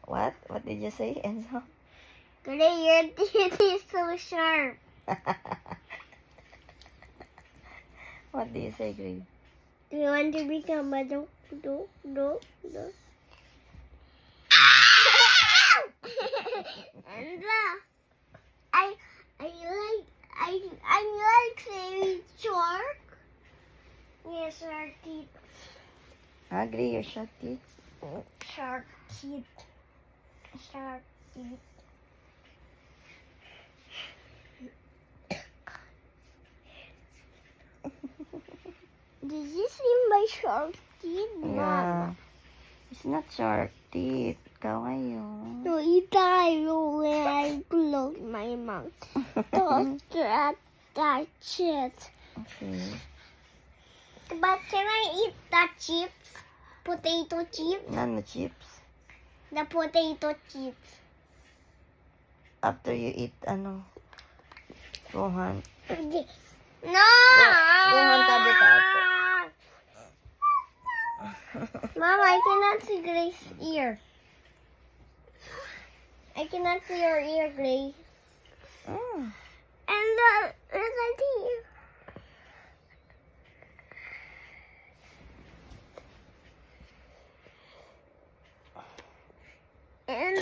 What? What did you say, Enzo? Gray, your teeth is so sharp. What do you say, Gray? Do you want to become a do? And I like saying shark. Yes, shark teeth. Gray, your shark teeth? Shark teeth. Shark teeth. Did you see my shark teeth, Mom? Yeah. It's not shark teeth. Ikaw ngayon. No, tayo when I close my mouth. Don't touch it. Okay. But can I eat the chips? Potato chips? None chips. The potato chips. After you eat, Rohan. No! Rohan, tabi ka ako. Mom, I cannot see Grace's ear. I cannot see your ear, Grace. Mm. And look at here. And